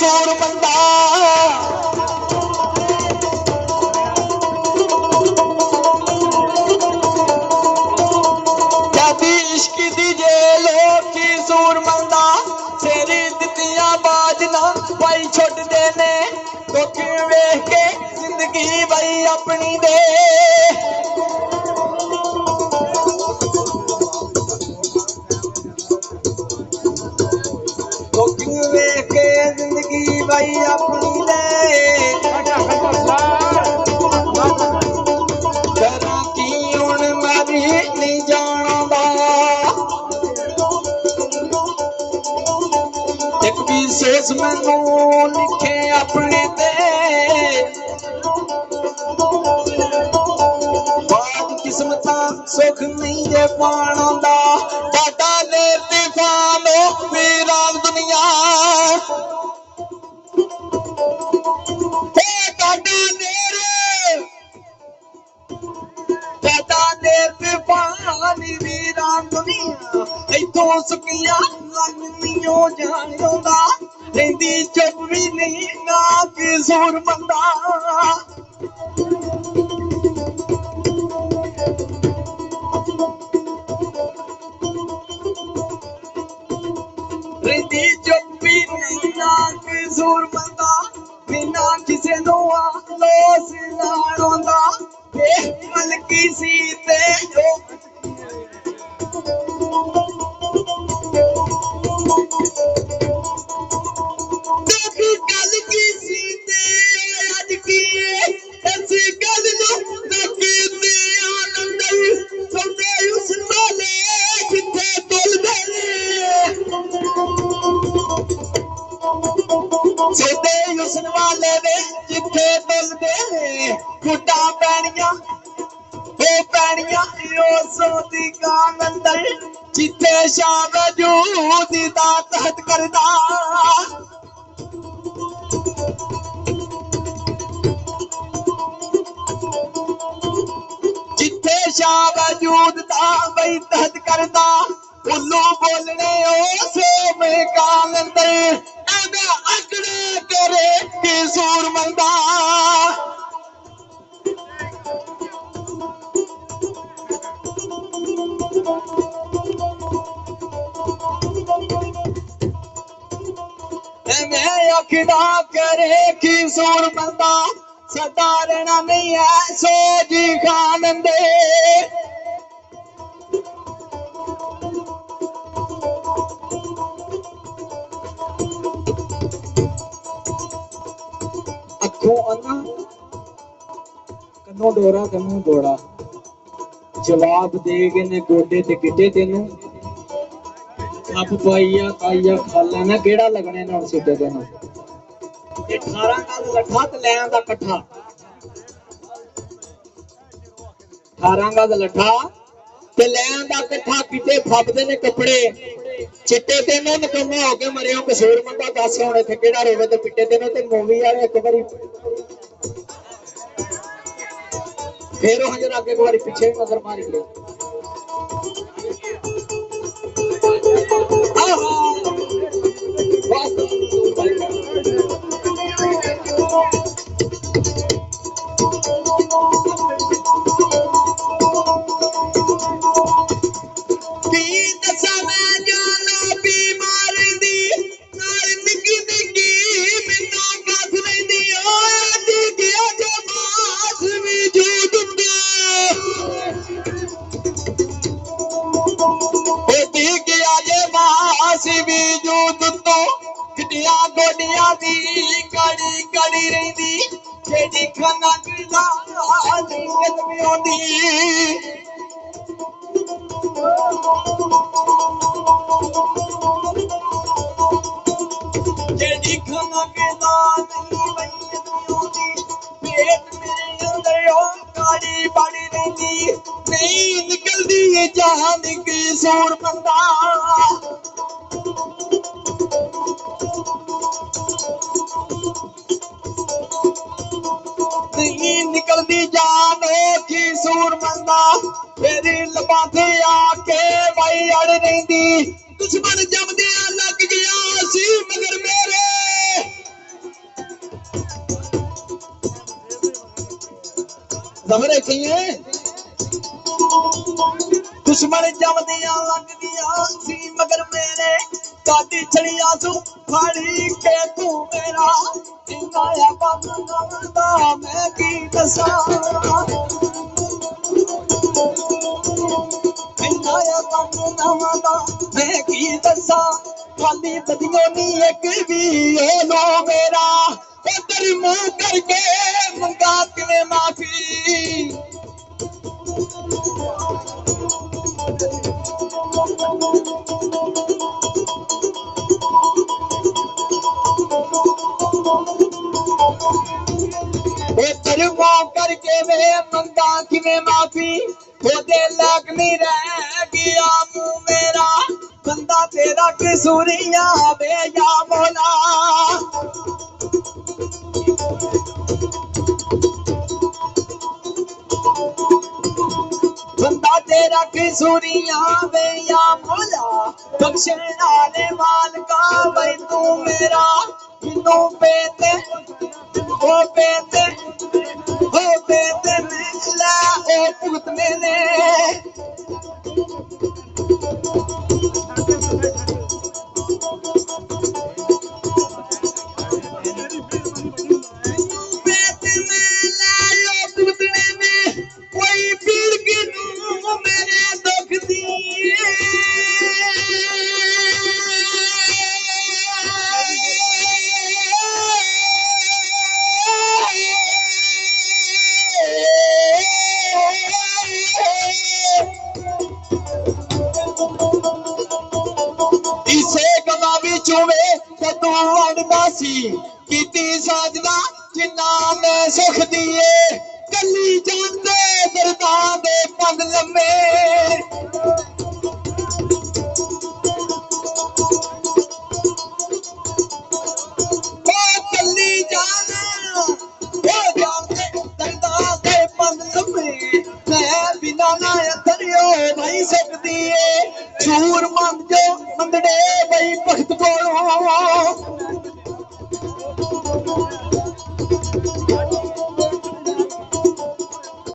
सूर बंदा जदी इश्क दी जेलो की सूर बंदा सेरी दितियां बाज ना पाई छुट देने तो क्यों वेख के जिंदगी भाई अपनी दे तो क्यों वेख के जिंदगी भाई अपनी दे करा की हुण मैं भी नहीं जानदा एक भी सोच मैनू लिखे अपने ते किस्मत सुख नहीं जे पाना टाटा ने तूफानो वीरान दुनिया टाटा ने तूफान वीरान दुनिया इथों सुकिया लग नहीं हो जाना रहिंदी चुप भी नहीं ना कसूर बंदा रहिंदी चुप भी नहीं ना कसूर बंदा बिना किसे दुआ लोस नाल होंदा गल किसी ते गल किसी ते अज की इस गल नूं तकीदे आनंद सौदे उस वाले जिथे तुलदे सौदे उस वाले ने जिथे तुलदे गुड्डा पैणियां सोदी कान अंदर जिथे शाम वजूद दा तहत करदा जिथे शाम वजूद दा बई तहत करदा उल्लू बोलने उस में कान अंदर एदा अकड़े करे कि सूर मंदा अखड़ा करे की सूर बंदा सदा रहना नहीं है सो जी खान दे अखों अन्ना कन्नों डोरा कन्नों डोरा जवाब दे गए ने गोडे ते गिटे तेनू खप पाइया ताइया खाला ना केड़ा लगने ना सिद्धे तेन 18 गज लठा ते लैन दा कट्ठा 18 गज लठा ते लैन दा कट्ठा किते फपदे ने कपड़े चिट्टे तेनों नकम्मा हो के मरियो कसूर मंदा दस हुण इत्थे केड़ा रोवे ते पिट्टे तेनों ते मूवी वाले एक बारी फेर हो जरा आगे एक बारी पीछे नजर मारी ले गोडिया दी कड़ी कड़ी रही जेडी खाना गिला नींद में आंदी जेडी खाना गिला नहीं नींद में आंदी पेट मेरे अंदर ओ काड़ी बड़ी रही नहीं निकलदी जान की सूर बंदा निकलती जान की सूर मंदा तेरी लपाथे आके भाई अड़ रही दुश्मन जमदिया लग गया सी मगर मेरे दबरे चाहिए दुश्मन जमदियां लगदियां सी मगर मेरे काटी छड़िया तू फाड़ी के तू मेरा इन्ना बम नवदा मैं की दसा इन्ना बम नवदा मैं की दसा खाली बदियों नी एक भी लो मेरा तेरी मुंह करके मंगा किने माफी तेरे मुंह करके वे मंगा किने माफी ओदे लाग नहीं रह गया मुंह मेरा बंदा तेरा कसूरिया वे या मौला बंदा तेरा कसूरिया वे या मौला बख्शने वाले मालिका वही तू मेरा बिनु पेते ओ पेते मिला ओ भुगतने ने कीती साजना जिन्ना ने सुख दिए कली जानते दरदा दे पंग लम्मे कली जाना जानते दरदा दे पंग लम्मे मैं बिना ना दरियो नहीं सकती है छूर मंग जो मंगड़े बई भगत बोलो